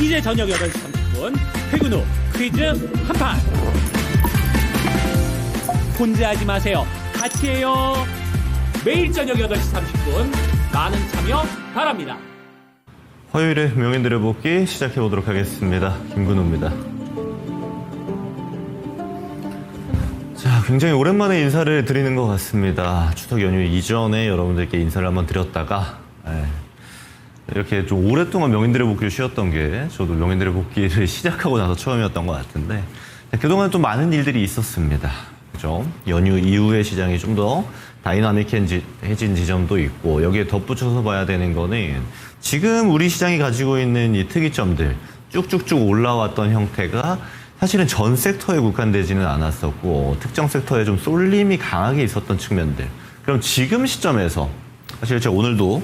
이제 저녁 8시 30분 퇴근 후 퀴즈 한판. 혼자 하지 마세요. 같이 해요. 매일 저녁 8시 30분 많은 참여 바랍니다. 화요일에 명인들의 복귀 시작해보도록 하겠습니다. 김근우입니다. 자, 굉장히 오랜만에 인사를 드리는 것 같습니다. 추석 연휴 이전에 여러분들께 인사를 한번 드렸다가 이렇게 좀 오랫동안 명인들의 복귀를 쉬었던 게 저도 명인들의 복귀를 시작하고 나서 처음이었던 것 같은데 그동안 좀 많은 일들이 있었습니다. 그죠? 연휴 이후의 시장이 좀 더 다이나믹해진 지점도 있고 여기에 덧붙여서 봐야 되는 거는 지금 우리 시장이 가지고 있는 이 특이점들 쭉쭉쭉 올라왔던 형태가 사실은 전 섹터에 국한되지는 않았었고 특정 섹터에 좀 쏠림이 강하게 있었던 측면들. 그럼 지금 시점에서 사실 제가 오늘도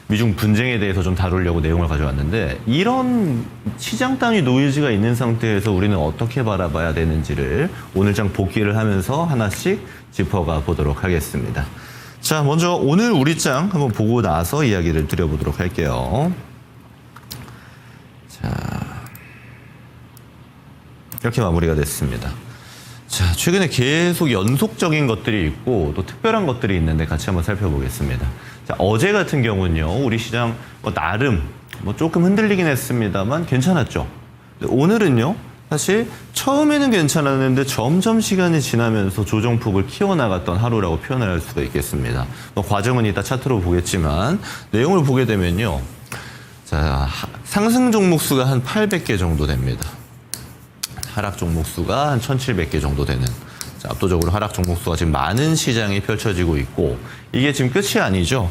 미중 분쟁에 대해서 좀 다루려고 내용을 가져왔는데 이런 시장 단위 노이즈가 있는 상태에서 우리는 어떻게 바라봐야 되는지를 오늘 장 복귀를 하면서 하나씩 짚어가 보도록 하겠습니다. 자, 먼저 오늘 우리 장 한번 보고 나서 이야기를 드려보도록 할게요. 자, 이렇게 마무리가 됐습니다. 자, 최근에 계속 연속적인 것들이 있고 또 특별한 것들이 있는데 같이 한번 살펴보겠습니다. 자, 어제 같은 경우는요, 우리 시장 나름 조금 흔들리긴 했습니다만 괜찮았죠. 오늘은요, 사실 처음에는 괜찮았는데 점점 시간이 지나면서 조정폭을 키워나갔던 하루라고 표현을 할 수가 있겠습니다. 과정은 이따 차트로 보겠지만 내용을 보게 되면요, 자, 상승 종목 수가 한 800개 정도 됩니다. 하락 종목 수가 한 1,700개 정도 되는, 자, 압도적으로 하락 종목 수가 지금 많은 시장이 펼쳐지고 있고 이게 지금 끝이 아니죠.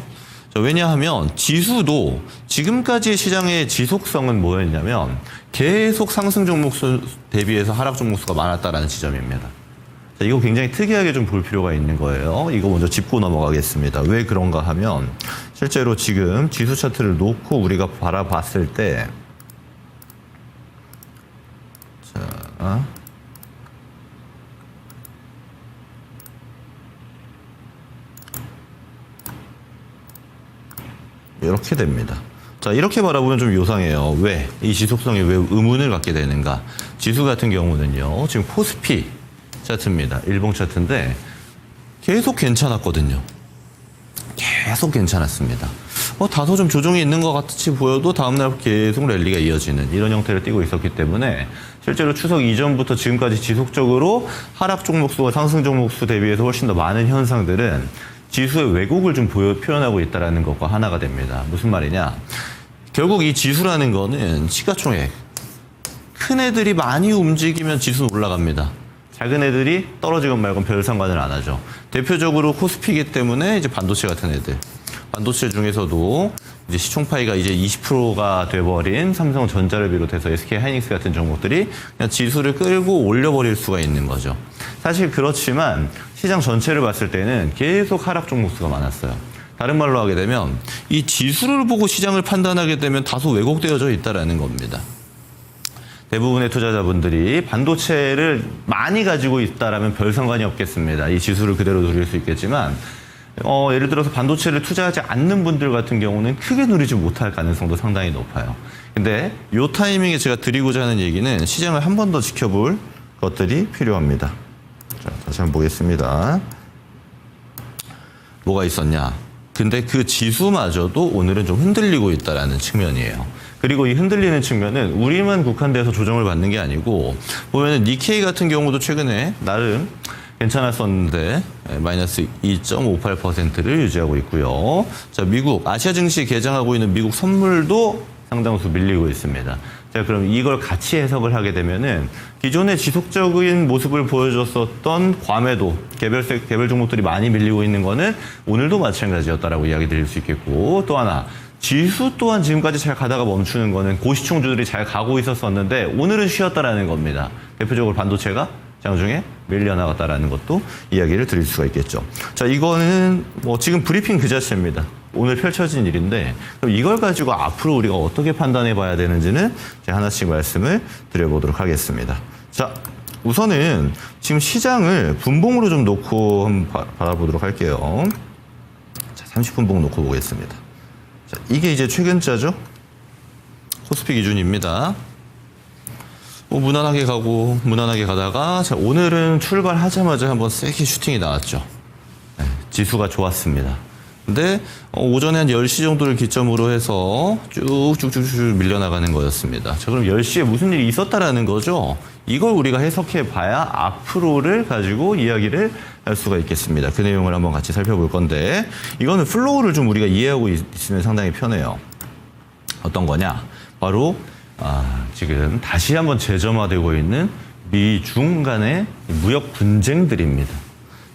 자, 왜냐하면 지수도 지금까지의 시장의 지속성은 뭐였냐면 계속 상승 종목 수 대비해서 하락 종목 수가 많았다라는 지점입니다. 자, 이거 굉장히 특이하게 좀 볼 필요가 있는 거예요. 이거 먼저 짚고 넘어가겠습니다. 왜 그런가 하면 실제로 지금 지수 차트를 놓고 우리가 바라봤을 때 자, 이렇게 됩니다. 자, 이렇게 바라보면 좀 요상해요. 왜? 이 지속성이 왜 의문을 갖게 되는가? 지수 같은 경우는요, 지금 코스피 차트입니다. 일봉 차트인데 계속 괜찮았거든요. 계속 괜찮았습니다. 다소 좀 조정이 있는 것 같이 보여도 다음날 계속 랠리가 이어지는 이런 형태를 띠고 있었기 때문에 실제로 추석 이전부터 지금까지 지속적으로 하락 종목 수와 상승 종목 수 대비해서 훨씬 더 많은 현상들은 지수의 왜곡을 좀 표현하고 있다는 것과 하나가 됩니다. 무슨 말이냐? 결국 이 지수라는 거는 시가총액. 큰 애들이 많이 움직이면 지수는 올라갑니다. 작은 애들이 떨어지건 말건 별 상관을 안 하죠. 대표적으로 코스피이기 때문에 이제 반도체 같은 애들. 반도체 중에서도 이제 시총파이가 이제 20%가 돼버린 삼성전자를 비롯해서 SK하이닉스 같은 종목들이 그냥 지수를 끌고 올려버릴 수가 있는 거죠. 사실 그렇지만 시장 전체를 봤을 때는 계속 하락 종목 수가 많았어요. 다른 말로 하게 되면 이 지수를 보고 시장을 판단하게 되면 다소 왜곡되어져 있다는 겁니다. 대부분의 투자자분들이 반도체를 많이 가지고 있다라면 별 상관이 없겠습니다. 이 지수를 그대로 누릴 수 있겠지만 예를 들어서 반도체를 투자하지 않는 분들 같은 경우는 크게 누리지 못할 가능성도 상당히 높아요. 근데 이 타이밍에 제가 드리고자 하는 얘기는 시장을 한 번 더 지켜볼 것들이 필요합니다. 자, 다시 한번 보겠습니다. 뭐가 있었냐? 근데 그 지수마저도 오늘은 좀 흔들리고 있다는 측면이에요. 그리고 이 흔들리는 측면은 우리만 국한돼서 조정을 받는 게 아니고 보면은 니케이 같은 경우도 최근에 나름 괜찮았었는데 마이너스 2.58%를 유지하고 있고요. 자, 미국 아시아 증시 개장하고 있는 미국 선물도 상당수 밀리고 있습니다. 자, 그럼 이걸 같이 해석을 하게 되면은 기존의 지속적인 모습을 보여줬었던 과매도 개별 종목들이 많이 밀리고 있는 거는 오늘도 마찬가지였다라고 이야기 드릴 수 있겠고, 또 하나 지수 또한 지금까지 잘 가다가 멈추는 거는 고시총주들이 잘 가고 있었었는데 오늘은 쉬었다라는 겁니다. 대표적으로 반도체가 장중에 밀려나갔다라는 것도 이야기를 드릴 수가 있겠죠. 자, 이거는 지금 브리핑 그 자체입니다. 오늘 펼쳐진 일인데 그럼 이걸 가지고 앞으로 우리가 어떻게 판단해 봐야 되는지는 제가 하나씩 말씀을 드려보도록 하겠습니다. 자, 우선은 지금 시장을 분봉으로 좀 놓고 한번 바라보도록 할게요. 자, 30분봉 놓고 보겠습니다. 자, 이게 이제 최근자죠. 코스피 기준입니다. 뭐 무난하게 가고 무난하게 가다가 자, 오늘은 출발하자마자 한번 세게 슈팅이 나왔죠. 네, 지수가 좋았습니다. 근데 오전에 한 10시 정도를 기점으로 해서 쭉쭉쭉쭉 밀려나가는 거였습니다. 자, 그럼 10시에 무슨 일이 있었다라는 거죠? 이걸 우리가 해석해 봐야 앞으로를 가지고 이야기를 할 수가 있겠습니다. 그 내용을 한번 같이 살펴볼 건데 이거는 플로우를 좀 우리가 이해하고 있으면 상당히 편해요. 어떤 거냐? 바로 지금 다시 한번 재점화되고 있는 미중 간의 무역 분쟁들입니다.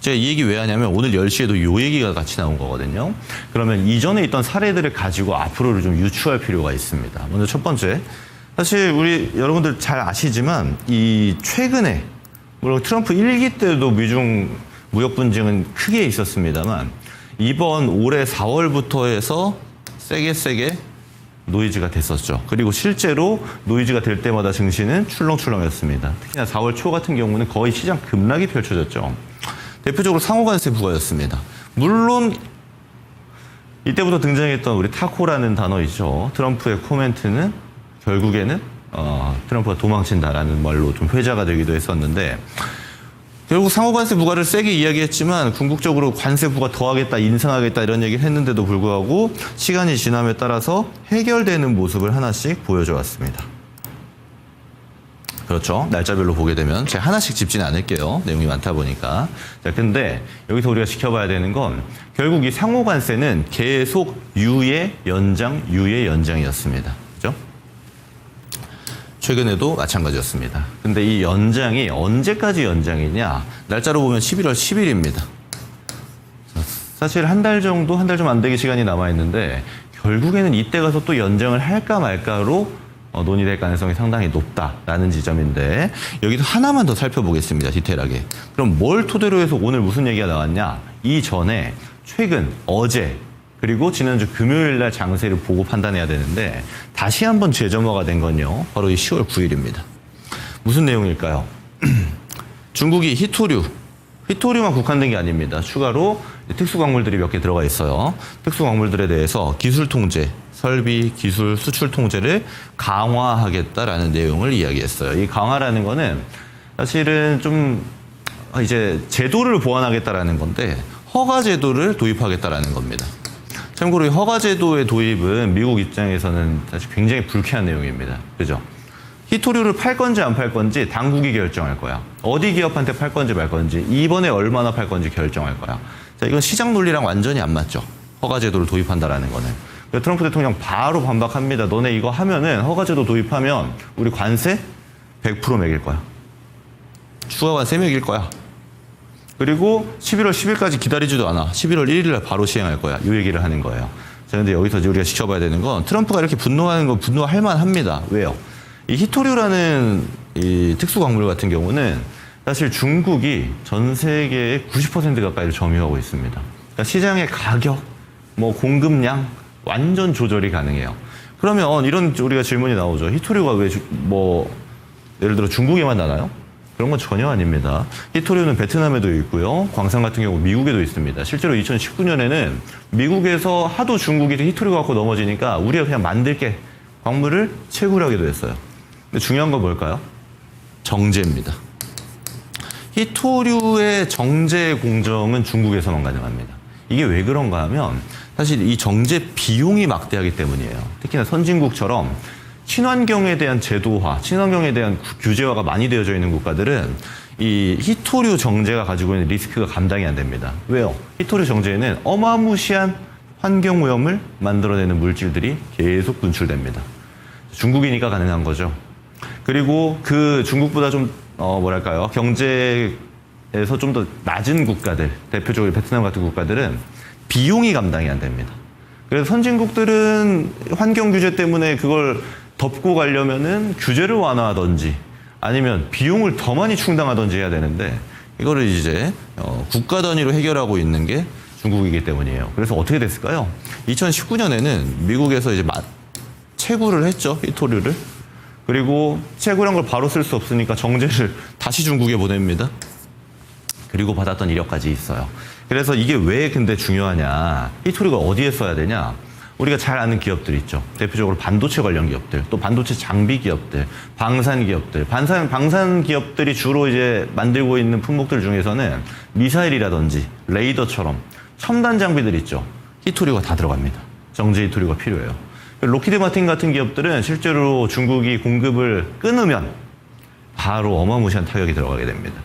제가 이 얘기 왜 하냐면 오늘 10시에도 이 얘기가 같이 나온 거거든요. 그러면 이전에 있던 사례들을 가지고 앞으로를 좀 유추할 필요가 있습니다. 먼저 첫 번째, 사실 우리 여러분들 잘 아시지만 이 최근에 물론 트럼프 1기 때도 미중 무역 분쟁은 크게 있었습니다만 이번 올해 4월부터 해서 세게 노이즈가 됐었죠. 그리고 실제로 노이즈가 될 때마다 증시는 출렁출렁했습니다. 특히나 4월 초 같은 경우는 거의 시장 급락이 펼쳐졌죠. 대표적으로 상호관세 부과였습니다. 물론 이때부터 등장했던 우리 타코라는 단어이죠. 트럼프의 코멘트는 결국에는 트럼프가 도망친다라는 말로 좀 회자가 되기도 했었는데 결국 상호관세 부과를 세게 이야기했지만 궁극적으로 관세 부과 더하겠다, 인상하겠다 이런 얘기를 했는데도 불구하고 시간이 지남에 따라서 해결되는 모습을 하나씩 보여줘 왔습니다. 그렇죠. 날짜별로 보게 되면 제가 하나씩 짚지는 않을게요. 내용이 많다 보니까. 자, 근데 여기서 우리가 지켜봐야 되는 건 결국 이 상호관세는 계속 유예 연장이었습니다. 그죠? 최근에도 마찬가지였습니다. 근데 이 연장이 언제까지 연장이냐? 날짜로 보면 11월 10일입니다. 사실 한 달 좀 안 되게 시간이 남아있는데 결국에는 이때 가서 또 연장을 할까 말까로 논의될 가능성이 상당히 높다라는 지점인데 여기서 하나만 더 살펴보겠습니다. 디테일하게. 그럼 뭘 토대로 해서 오늘 무슨 얘기가 나왔냐? 이전에 최근 어제 그리고 지난주 금요일 날 장세를 보고 판단해야 되는데 다시 한번 재점화가 된 건요. 바로 이 10월 9일입니다. 무슨 내용일까요? 중국이 히토류만 국한된 게 아닙니다. 추가로 특수광물들이 몇 개 들어가 있어요. 특수광물들에 대해서 기술 통제, 설비, 기술, 수출 통제를 강화하겠다라는 내용을 이야기했어요. 이 강화라는 거는 사실은 좀 이제 제도를 보완하겠다라는 건데 허가 제도를 도입하겠다라는 겁니다. 참고로 이 허가 제도의 도입은 미국 입장에서는 사실 굉장히 불쾌한 내용입니다. 그죠? 히토류를 팔 건지 안 팔 건지 당국이 결정할 거야. 어디 기업한테 팔 건지 말 건지 이번에 얼마나 팔 건지 결정할 거야. 자, 이건 시장 논리랑 완전히 안 맞죠. 허가 제도를 도입한다라는 거는. 트럼프 대통령 바로 반박합니다. 너네 이거 하면은 허가제도 도입하면 우리 관세 100% 매길 거야. 추가 관세 매길 거야. 그리고 11월 10일까지 기다리지도 않아. 11월 1일 날 바로 시행할 거야. 이 얘기를 하는 거예요. 자, 근데 여기서 이제 우리가 지켜봐야 되는 건 트럼프가 이렇게 분노하는 건 분노할 만합니다. 왜요? 이 히토류라는 이 특수광물 같은 경우는 사실 중국이 전 세계의 90% 가까이를 점유하고 있습니다. 그러니까 시장의 가격, 공급량 완전 조절이 가능해요. 그러면 이런 우리가 질문이 나오죠. 히토류가 왜 예를 들어 중국에만 나나요? 그런 건 전혀 아닙니다. 히토류는 베트남에도 있고요. 광산 같은 경우 미국에도 있습니다. 실제로 2019년에는 미국에서 하도 중국이 히토류 갖고 넘어지니까 우리가 그냥 만들게 광물을 채굴하기도 했어요. 근데 중요한 건 뭘까요? 정제입니다. 히토류의 정제 공정은 중국에서만 가능합니다. 이게 왜 그런가 하면 사실 이 정제 비용이 막대하기 때문이에요. 특히나 선진국처럼 친환경에 대한 제도화, 친환경에 대한 규제화가 많이 되어져 있는 국가들은 이 히토류 정제가 가지고 있는 리스크가 감당이 안 됩니다. 왜요? 히토류 정제에는 어마무시한 환경오염을 만들어내는 물질들이 계속 분출됩니다. 중국이니까 가능한 거죠. 그리고 그 중국보다 좀 경제에서 좀 더 낮은 국가들, 대표적으로 베트남 같은 국가들은 비용이 감당이 안 됩니다. 그래서 선진국들은 환경 규제 때문에 그걸 덮고 가려면은 규제를 완화하든지 아니면 비용을 더 많이 충당하든지 해야 되는데 이거를 이제 국가 단위로 해결하고 있는 게 중국이기 때문이에요. 그래서 어떻게 됐을까요? 2019년에는 미국에서 이제 채굴을 했죠, 히토류를. 그리고 채굴한 걸 바로 쓸 수 없으니까 정제를 다시 중국에 보냅니다. 그리고 받았던 이력까지 있어요. 그래서 이게 왜 근데 중요하냐? 히토류가 어디에 써야 되냐? 우리가 잘 아는 기업들 있죠. 대표적으로 반도체 관련 기업들, 또 반도체 장비 기업들, 방산 기업들, 방산 기업들이 주로 이제 만들고 있는 품목들 중에서는 미사일이라든지 레이더처럼 첨단 장비들 있죠. 히토류가 다 들어갑니다. 정제 히토류가 필요해요. 로키드 마틴 같은 기업들은 실제로 중국이 공급을 끊으면 바로 어마무시한 타격이 들어가게 됩니다.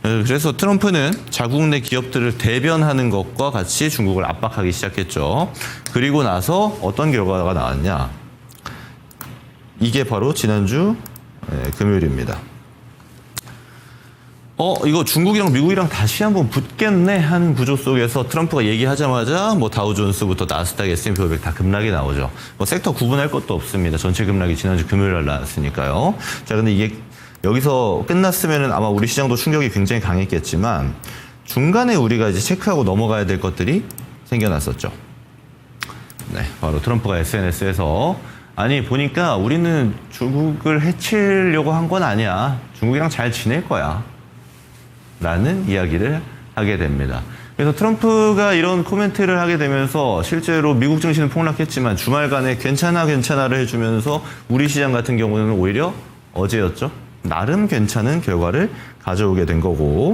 그래서 트럼프는 자국 내 기업들을 대변하는 것과 같이 중국을 압박하기 시작했죠. 그리고 나서 어떤 결과가 나왔냐. 이게 바로 지난주 금요일입니다. 이거 중국이랑 미국이랑 다시 한번 붙겠네 하는 구조 속에서 트럼프가 얘기하자마자 뭐 다우존스부터 나스닥, S&P 500 다 급락이 나오죠. 뭐 섹터 구분할 것도 없습니다. 전체 급락이 지난주 금요일 날 나왔으니까요. 자, 근데 이게 여기서 끝났으면은 아마 우리 시장도 충격이 굉장히 강했겠지만 중간에 우리가 이제 체크하고 넘어가야 될 것들이 생겨났었죠. 네, 바로 트럼프가 SNS에서 아니 보니까 우리는 중국을 해치려고 한 건 아니야. 중국이랑 잘 지낼 거야. 라는 이야기를 하게 됩니다. 그래서 트럼프가 이런 코멘트를 하게 되면서 실제로 미국 증시는 폭락했지만 주말간에 괜찮아를 해주면서 우리 시장 같은 경우는 오히려 어제였죠. 나름 괜찮은 결과를 가져오게 된 거고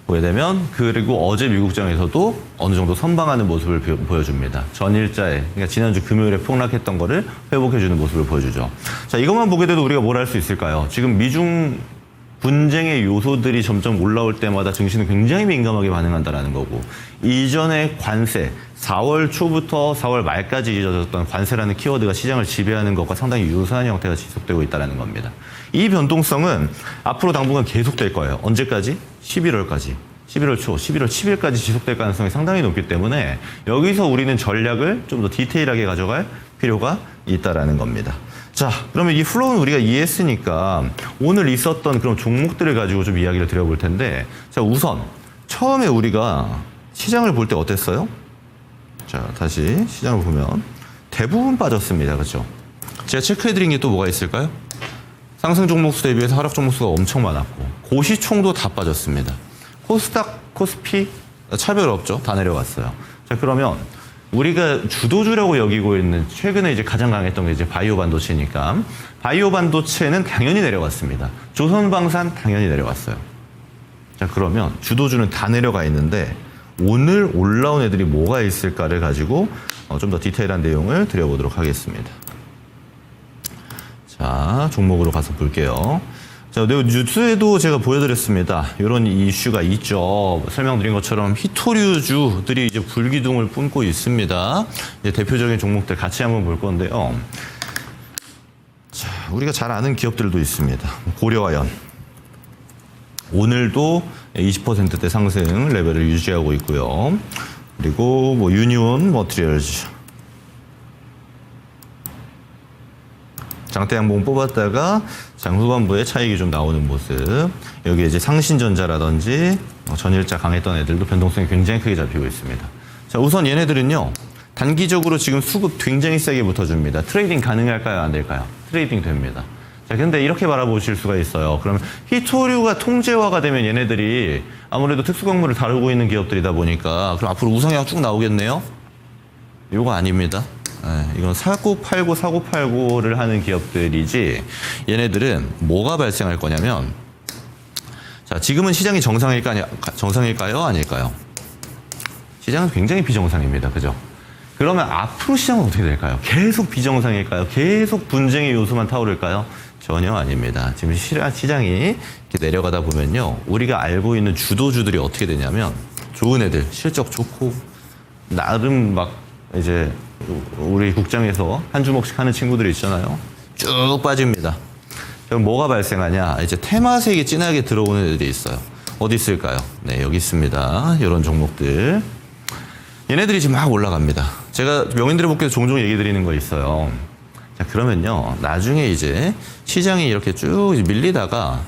보게 되면 그리고 어제 미국장에서도 어느 정도 선방하는 모습을 보여줍니다. 전일자에 그러니까 지난주 금요일에 폭락했던 거를 회복해주는 모습을 보여주죠. 자, 이것만 보게 돼도 우리가 뭘 할 수 있을까요? 지금 미중 분쟁의 요소들이 점점 올라올 때마다 증시는 굉장히 민감하게 반응한다는 거고 이전에 관세 4월 초부터 4월 말까지 이어졌던 관세라는 키워드가 시장을 지배하는 것과 상당히 유사한 형태가 지속되고 있다는 겁니다. 이 변동성은 앞으로 당분간 계속될 거예요. 언제까지? 11월까지. 11월 초, 11월 10일까지 지속될 가능성이 상당히 높기 때문에 여기서 우리는 전략을 좀 더 디테일하게 가져갈 필요가 있다는 겁니다. 자, 그러면 이 플로우는 우리가 이해했으니까 오늘 있었던 그런 종목들을 가지고 좀 이야기를 드려볼 텐데 자, 우선 처음에 우리가 시장을 볼 때 어땠어요? 자, 다시 시장을 보면 대부분 빠졌습니다. 그렇죠? 제가 체크해드린 게 또 뭐가 있을까요? 상승 종목수 대비해서 하락 종목수가 엄청 많았고 고시총도 다 빠졌습니다. 코스닥, 코스피 차별 없죠? 다 내려갔어요. 자, 그러면 우리가 주도주라고 여기고 있는 최근에 이제 가장 강했던 게 이제 바이오 반도체니까 바이오 반도체는 당연히 내려갔습니다. 조선방산 당연히 내려갔어요. 자, 그러면 주도주는 다 내려가 있는데 오늘 올라온 애들이 뭐가 있을까를 가지고 좀 더 디테일한 내용을 드려보도록 하겠습니다. 자, 종목으로 가서 볼게요. 자, 뉴스에도 제가 보여드렸습니다. 이런 이슈가 있죠. 설명드린 것처럼 히토류주들이 이제 불기둥을 뿜고 있습니다. 이제 대표적인 종목들 같이 한번 볼 건데요. 자, 우리가 잘 아는 기업들도 있습니다. 고려아연. 오늘도 20%대 상승 레벨을 유지하고 있고요. 그리고 뭐 유니온 머티리얼즈. 장대양봉 뽑았다가 장 후반부에 차익이 좀 나오는 모습. 여기 이제 상신전자라든지 전일자 강했던 애들도 변동성이 굉장히 크게 잡히고 있습니다. 자, 우선 얘네들은요. 단기적으로 지금 수급 굉장히 세게 붙어줍니다. 트레이딩 가능할까요? 안 될까요? 트레이딩 됩니다. 자, 근데 이렇게 바라보실 수가 있어요. 그러면 히토류가 통제화가 되면 얘네들이 아무래도 특수광물을 다루고 있는 기업들이다 보니까 그럼 앞으로 우상향 쭉 나오겠네요? 이거 아닙니다. 네, 이건 사고 팔고를 하는 기업들이지 얘네들은 뭐가 발생할 거냐면 자, 지금은 시장이 정상일까요? 아닐까요? 시장은 굉장히 비정상입니다. 그죠? 그러면 앞으로 시장은 어떻게 될까요? 계속 비정상일까요? 계속 분쟁의 요소만 타오를까요? 전혀 아닙니다. 지금 시장이 이렇게 내려가다 보면요. 우리가 알고 있는 주도주들이 어떻게 되냐면 좋은 애들, 실적 좋고 나름 막 이제 우리 국장에서 한 주먹씩 하는 친구들이 있잖아요. 쭉 빠집니다. 그럼 뭐가 발생하냐? 이제 테마색이 진하게 들어오는 애들이 있어요. 어디 있을까요? 네, 여기 있습니다. 이런 종목들. 얘네들이 지금 막 올라갑니다. 제가 명인들의 종종 얘기 드리는 거 있어요. 자, 그러면요. 나중에 이제 시장이 이렇게 쭉 밀리다가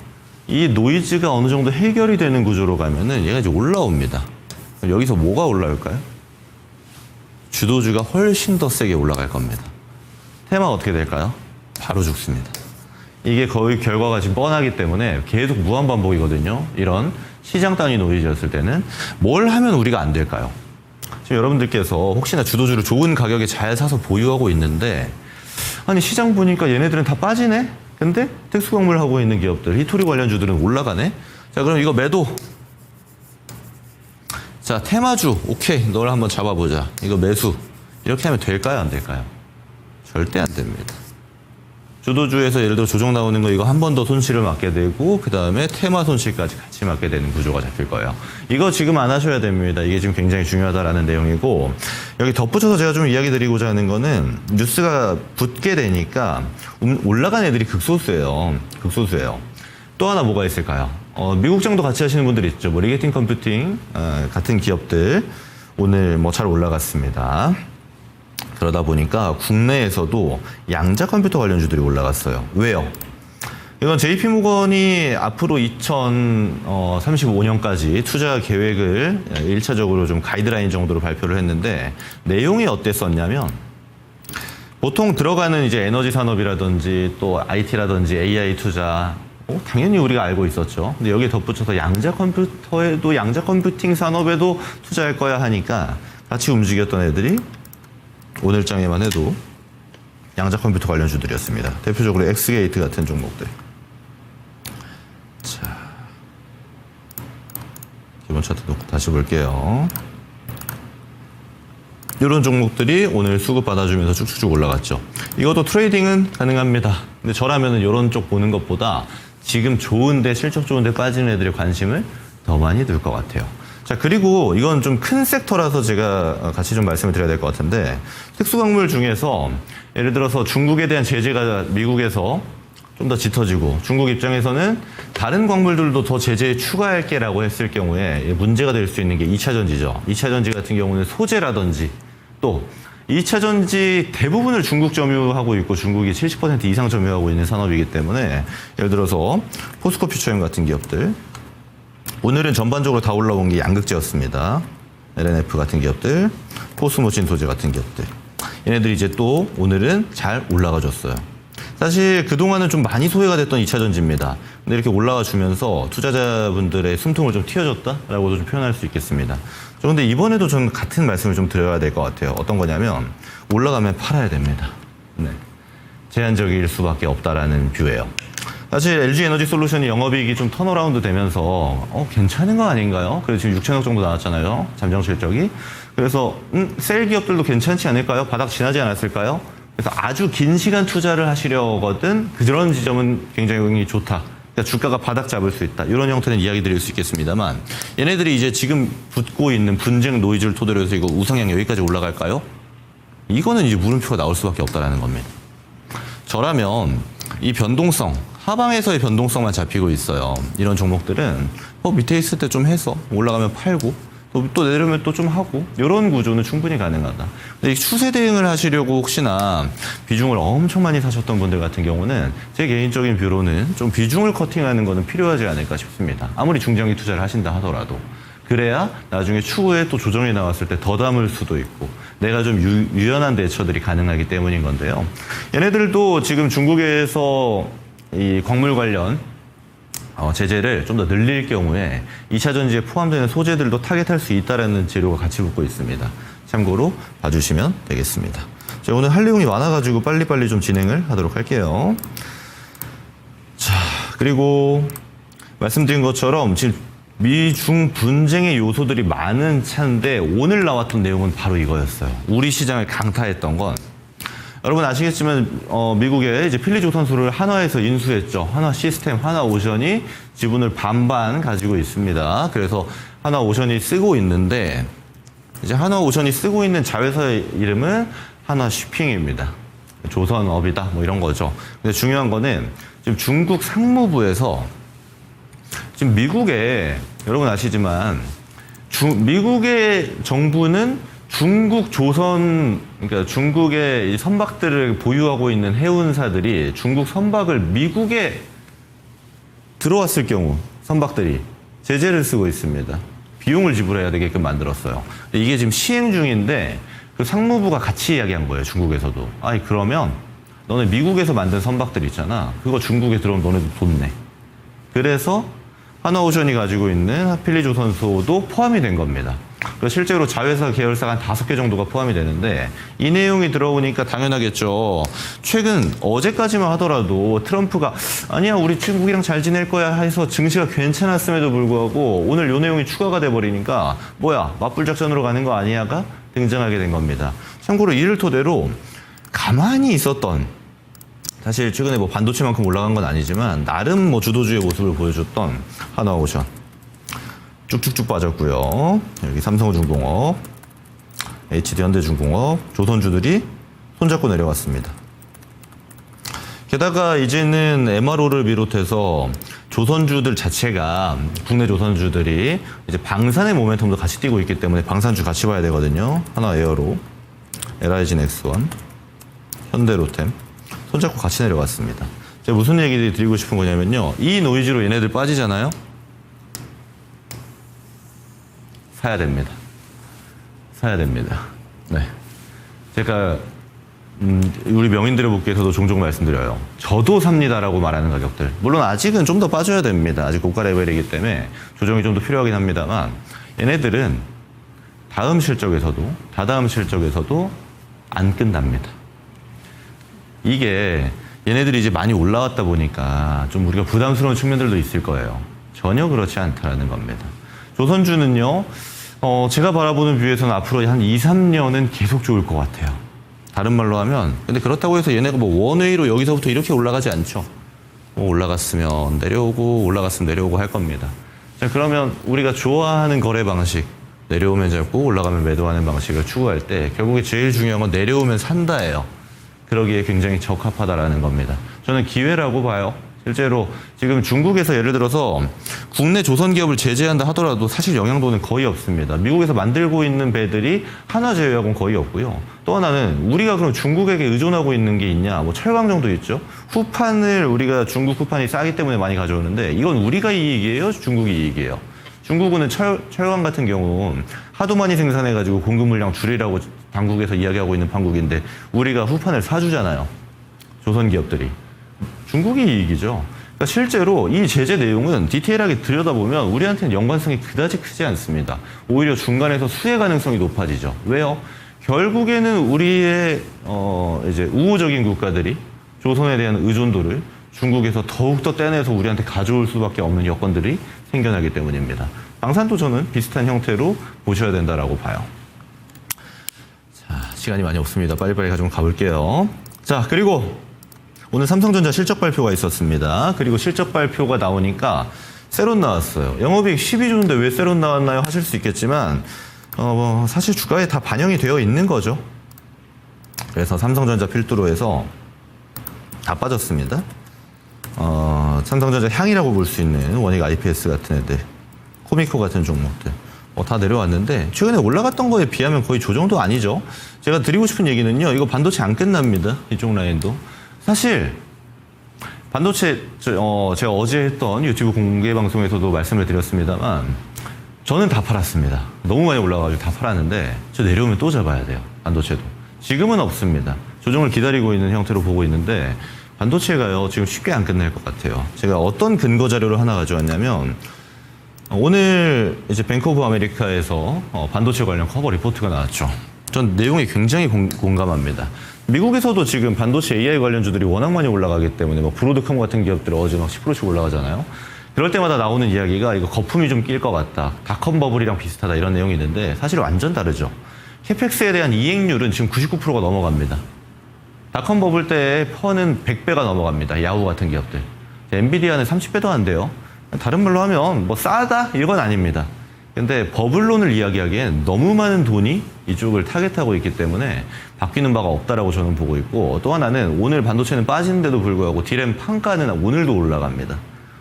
이 노이즈가 어느 정도 해결이 되는 구조로 가면은 얘가 이제 올라옵니다. 그럼 여기서 뭐가 올라올까요? 주도주가 훨씬 더 세게 올라갈 겁니다. 테마 어떻게 될까요? 바로 죽습니다. 이게 거의 결과가 지금 뻔하기 때문에 계속 무한반복이거든요. 이런 시장 단위 노이즈였을 때는 뭘 하면 우리가 안 될까요? 지금 여러분들께서 혹시나 주도주를 좋은 가격에 잘 사서 보유하고 있는데 아니 시장 보니까 얘네들은 다 빠지네? 근데 특수광물 하고 있는 기업들, 히토리 관련주들은 올라가네? 자, 그럼 이거 매도. 자, 테마주. 오케이. 널 한번 잡아보자. 이거 매수. 이렇게 하면 될까요? 안 될까요? 절대 안 됩니다. 주도주에서 예를 들어 조정 나오는 거 이거 한 번 더 손실을 맞게 되고 그 다음에 테마 손실까지 같이 맞게 되는 구조가 잡힐 거예요. 이거 지금 안 하셔야 됩니다. 이게 지금 굉장히 중요하다라는 내용이고 여기 덧붙여서 제가 좀 이야기 드리고자 하는 거는 뉴스가 붙게 되니까 올라간 애들이 극소수예요. 극소수예요. 또 하나 뭐가 있을까요? 미국장도 같이 하시는 분들 있죠. 뭐 리게팅 컴퓨팅 같은 기업들 오늘 뭐 잘 올라갔습니다. 그러다 보니까 국내에서도 양자 컴퓨터 관련주들이 올라갔어요. 왜요? 이건 JP모건이 앞으로 2035년까지 투자 계획을 1차적으로 좀 가이드라인 정도로 발표를 했는데 내용이 어땠었냐면 보통 들어가는 이제 에너지 산업이라든지 또 IT라든지 AI 투자 당연히 우리가 알고 있었죠. 근데 여기에 덧붙여서 양자 컴퓨터에도 양자 컴퓨팅 산업에도 투자할 거야 하니까 같이 움직였던 애들이 오늘장에만 해도 양자 컴퓨터 관련주들이었습니다. 대표적으로 엑스게이트 같은 종목들. 자, 기본 차트 놓고 다시 볼게요. 이런 종목들이 오늘 수급 받아주면서 쭉쭉쭉 올라갔죠. 이것도 트레이딩은 가능합니다. 근데 저라면은 이런 쪽 보는 것보다 지금 좋은데 실적 좋은데 빠지는 애들의 관심을 더 많이 둘 것 같아요. 자, 그리고 이건 좀 큰 섹터라서 제가 같이 좀 말씀을 드려야 될 것 같은데 특수광물 중에서 예를 들어서 중국에 대한 제재가 미국에서 좀 더 짙어지고 중국 입장에서는 다른 광물들도 더 제재에 추가할게라고 했을 경우에 문제가 될 수 있는 게 2차 전지죠. 2차 전지 같은 경우는 소재라든지 또 2차 전지 대부분을 중국 점유하고 있고 중국이 70% 이상 점유하고 있는 산업이기 때문에 예를 들어서 포스코 퓨처엠 같은 기업들 오늘은 전반적으로 다 올라온 게 양극재였습니다. LNF 같은 기업들, 포스모진 소재 같은 기업들. 얘네들이 이제 또 오늘은 잘 올라가 줬어요. 사실 그동안은 좀 많이 소외가 됐던 2차 전지입니다. 근데 이렇게 올라가 주면서 투자자분들의 숨통을 좀 틔워줬다라고도 좀 표현할 수 있겠습니다. 그런데 이번에도 저는 같은 말씀을 좀 드려야 될 것 같아요. 어떤 거냐면 올라가면 팔아야 됩니다. 네. 제한적일 수밖에 없다라는 뷰예요. 사실 LG 에너지 솔루션이 영업이익이 좀 턴어라운드 되면서 괜찮은 거 아닌가요? 그래서 지금 6천억 정도 나왔잖아요. 잠정 실적이. 그래서 셀 기업들도 괜찮지 않을까요? 바닥 지나지 않았을까요? 그래서 아주 긴 시간 투자를 하시려거든 그런 지점은 굉장히 좋다. 그러니까 주가가 바닥 잡을 수 있다. 이런 형태는 이야기 드릴 수 있겠습니다만 얘네들이 이제 지금 붙고 있는 분쟁 노이즈를 토대로 해서 이거 우상향 여기까지 올라갈까요? 이거는 이제 물음표가 나올 수밖에 없다라는 겁니다. 저라면 이 변동성 하방에서의 변동성만 잡히고 있어요. 이런 종목들은 밑에 있을 때 좀 해서 올라가면 팔고 또 내려면 또 좀 하고 이런 구조는 충분히 가능하다. 근데 이 추세 대응을 하시려고 혹시나 비중을 엄청 많이 사셨던 분들 같은 경우는 제 개인적인 뷰로는 좀 비중을 커팅하는 거는 필요하지 않을까 싶습니다. 아무리 중장기 투자를 하신다 하더라도. 그래야 나중에 추후에 또 조정이 나왔을 때 더 담을 수도 있고 내가 좀 유연한 대처들이 가능하기 때문인 건데요. 얘네들도 지금 중국에서 이 광물 관련 제재를 좀 더 늘릴 경우에 2차 전지에 포함되는 소재들도 타겟할 수 있다는 재료가 같이 붙고 있습니다. 참고로 봐주시면 되겠습니다. 제가 오늘 할 내용이 많아가지고 빨리빨리 좀 진행을 하도록 할게요. 자, 그리고 말씀드린 것처럼 지금 미중 분쟁의 요소들이 많은 차인데 오늘 나왔던 내용은 바로 이거였어요. 우리 시장을 강타했던 건 여러분 아시겠지만 미국의 이제 필리조선소를 한화에서 인수했죠. 한화 시스템, 한화오션이 지분을 반반 가지고 있습니다. 그래서 한화오션이 쓰고 있는데 이제 한화오션이 쓰고 있는 자회사의 이름은 한화쉬핑입니다. 조선업이다 뭐 이런 거죠. 근데 중요한 거는 지금 중국 상무부에서 지금 미국에 여러분 아시지만 미국의 정부는 중국 조선 그러니까 중국의 이 선박들을 보유하고 있는 해운사들이 중국 선박을 미국에 들어왔을 경우 선박들이 제재를 쓰고 있습니다. 비용을 지불해야 되게끔 만들었어요. 이게 지금 시행 중인데 그 상무부가 같이 이야기한 거예요. 중국에서도. 아니 그러면 너네 미국에서 만든 선박들 있잖아. 그거 중국에 들어오면 너네도 돈 내. 그래서 한화오션이 가지고 있는 필리조선소도 포함이 된 겁니다. 실제로 자회사 계열사가 한 5개 정도가 포함이 되는데 이 내용이 들어오니까 당연하겠죠. 최근 어제까지만 하더라도 트럼프가 아니야 우리 중국이랑 잘 지낼 거야 해서 증시가 괜찮았음에도 불구하고 오늘 이 내용이 추가가 돼버리니까 뭐야 맞불 작전으로 가는 거 아니야가 등장하게 된 겁니다. 참고로 이를 토대로 가만히 있었던 사실 최근에 뭐 반도체만큼 올라간 건 아니지만 나름 뭐 주도주의 모습을 보여줬던 하나오션 쭉쭉쭉 빠졌고요. 여기 삼성중공업, HD현대중공업, 조선주들이 손잡고 내려왔습니다. 게다가 이제는 MRO를 비롯해서 조선주들 자체가 국내 조선주들이 이제 방산의 모멘텀도 같이 띄고 있기 때문에 방산주 같이 봐야 되거든요. 하나에어로, LIG 넥스원, 현대로템 손잡고 같이 내려왔습니다. 제가 무슨 얘기 드리고 싶은 거냐면요. 이 노이즈로 얘네들 빠지잖아요. 사야 됩니다. 사야 됩니다. 네. 제가 우리 명인들의 복귀에서도 종종 말씀드려요. 저도 삽니다라고 말하는 가격들. 물론 아직은 좀 더 빠져야 됩니다. 아직 고가 레벨이기 때문에 조정이 좀 더 필요하긴 합니다만 얘네들은 다음 실적에서도 다다음 실적에서도 안 끝납니다. 이게 얘네들이 이제 많이 올라왔다 보니까 좀 우리가 부담스러운 측면들도 있을 거예요. 전혀 그렇지 않다라는 겁니다. 조선주는요. 제가 바라보는 뷰에서는 앞으로 한 2, 3년은 계속 좋을 것 같아요. 다른 말로 하면 근데 그렇다고 해서 얘네가 뭐 원웨이로 여기서부터 이렇게 올라가지 않죠. 뭐 올라갔으면 내려오고 올라갔으면 내려오고 할 겁니다. 자, 그러면 우리가 좋아하는 거래 방식 내려오면 잡고 올라가면 매도하는 방식을 추구할 때 결국에 제일 중요한 건 내려오면 산다예요. 그러기에 굉장히 적합하다라는 겁니다. 저는 기회라고 봐요. 실제로 지금 중국에서 예를 들어서 국내 조선 기업을 제재한다 하더라도 사실 영향도는 거의 없습니다. 미국에서 만들고 있는 배들이 하나 제외하고는 거의 없고요. 또 하나는 우리가 그럼 중국에게 의존하고 있는 게 있냐? 뭐 철강 정도 있죠. 후판을 우리가 중국 후판이 싸기 때문에 많이 가져오는데 이건 우리가 이익이에요? 중국이 이익이에요? 중국은 철강 같은 경우 하도 많이 생산해가지고 공급 물량 줄이라고 당국에서 이야기하고 있는 판국인데 우리가 후판을 사주잖아요. 조선 기업들이. 중국이 이익이죠. 그러니까 실제로 이 제재 내용은 디테일하게 들여다보면 우리한테는 연관성이 그다지 크지 않습니다. 오히려 중간에서 수혜 가능성이 높아지죠. 왜요? 결국에는 우리의 이제 우호적인 국가들이 조선에 대한 의존도를 중국에서 더욱더 떼내서 우리한테 가져올 수밖에 없는 여건들이 생겨나기 때문입니다. 방산도 저는 비슷한 형태로 보셔야 된다라고 봐요. 자, 시간이 많이 없습니다. 빨리빨리 가지고 가볼게요. 자, 그리고 오늘 삼성전자 실적 발표가 있었습니다. 그리고 실적 발표가 나오니까 세론 나왔어요. 영업이익 12조인데 왜 세론 나왔나요? 하실 수 있겠지만 뭐 사실 주가에 다 반영이 되어 있는 거죠. 그래서 삼성전자 필두로 해서 다 빠졌습니다. 삼성전자 향이라고 볼 수 있는 원익 IPS 같은 애들, 코미코 같은 종목들 다 내려왔는데 최근에 올라갔던 거에 비하면 거의 조 정도 아니죠. 제가 드리고 싶은 얘기는요. 이거 반도체 안 끝납니다. 이쪽 라인도. 사실 반도체 제가 어제 했던 유튜브 공개 방송에서도 말씀을 드렸습니다만 저는 다 팔았습니다. 너무 많이 올라가지고 다 팔았는데 저 내려오면 또 잡아야 돼요. 반도체도. 지금은 없습니다. 조정을 기다리고 있는 형태로 보고 있는데 반도체가요 지금 쉽게 안 끝날 것 같아요. 제가 어떤 근거 자료를 하나 가져왔냐면 오늘 이제 뱅크 오브 아메리카에서 반도체 관련 커버 리포트가 나왔죠. 전 내용에 굉장히 공감합니다. 미국에서도 지금 반도체 AI 관련주들이 워낙 많이 올라가기 때문에 뭐 브로드컴 같은 기업들 어제 막 10%씩 올라가잖아요. 그럴 때마다 나오는 이야기가 이거 거품이 좀 낄 것 같다. 닷컴 버블이랑 비슷하다 이런 내용이 있는데 사실 완전 다르죠. 캐펙스에 대한 이익률은 지금 99%가 넘어갑니다. 닷컴 버블 때 퍼는 100배가 넘어갑니다. 야후 같은 기업들. 엔비디아는 30배도 안 돼요. 다른 말로 하면 뭐 싸다 이건 아닙니다. 근데 버블론을 이야기하기엔 너무 많은 돈이 이쪽을 타겟하고 있기 때문에 바뀌는 바가 없다라고 저는 보고 있고 또 하나는 오늘 반도체는 빠지는데도 불구하고 디램 판가는 오늘도 올라갑니다.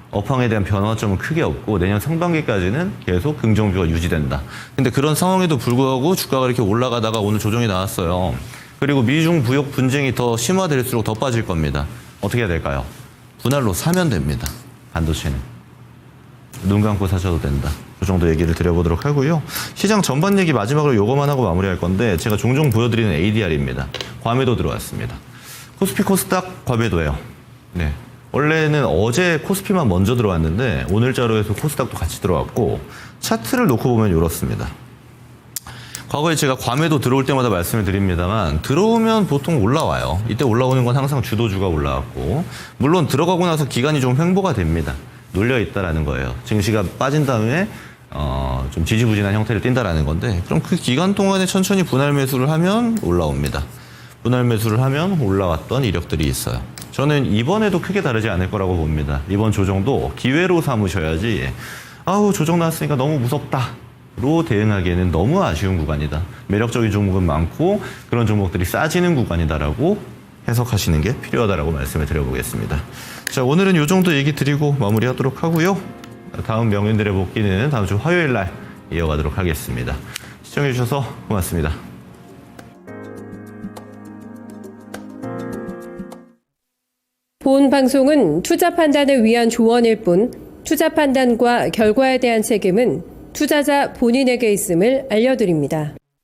업황에 대한 변화점은 크게 없고 내년 상반기까지는 계속 긍정주가 유지된다. 근데 그런 상황에도 불구하고 주가가 이렇게 올라가다가 오늘 조정이 나왔어요. 그리고 미중 부역 분쟁이 더 심화될수록 더 빠질 겁니다. 어떻게 해야 될까요? 분할로 사면 됩니다. 반도체는. 눈 감고 사셔도 된다. 그 정도 얘기를 드려보도록 하고요. 시장 전반 얘기 마지막으로 요거만 하고 마무리할 건데 제가 종종 보여드리는 ADR입니다. 과매도 들어왔습니다. 코스피 코스닥 과매도예요. 네. 원래는 어제 코스피만 먼저 들어왔는데 오늘 자료에서 코스닥도 같이 들어왔고 차트를 놓고 보면 이렇습니다. 과거에 제가 괌에도 들어올 때마다 말씀을 드립니다만 들어오면 보통 올라와요. 이때 올라오는 건 항상 주도주가 올라왔고 물론 들어가고 나서 기간이 좀 횡보가 됩니다. 눌려 있다라는 거예요. 증시가 빠진 다음에 좀 지지부진한 형태를 띈다라는 건데 그럼 그 기간 동안에 천천히 분할 매수를 하면 올라옵니다. 분할 매수를 하면 올라왔던 이력들이 있어요. 저는 이번에도 크게 다르지 않을 거라고 봅니다. 이번 조정도 기회로 삼으셔야지 아우 조정 나왔으니까 너무 무섭다 로 대응하기에는 너무 아쉬운 구간이다. 매력적인 종목은 많고 그런 종목들이 싸지는 구간이다라고 해석하시는 게 필요하다라고 말씀을 드려보겠습니다. 자, 오늘은 이 정도 얘기 드리고 마무리하도록 하고요. 다음 명인들의 복귀는 다음 주 화요일 날 이어가도록 하겠습니다. 시청해주셔서 고맙습니다. 본 방송은 투자 판단을 위한 조언일 뿐 투자 판단과 결과에 대한 책임은 투자자 본인에게 있음을 알려드립니다.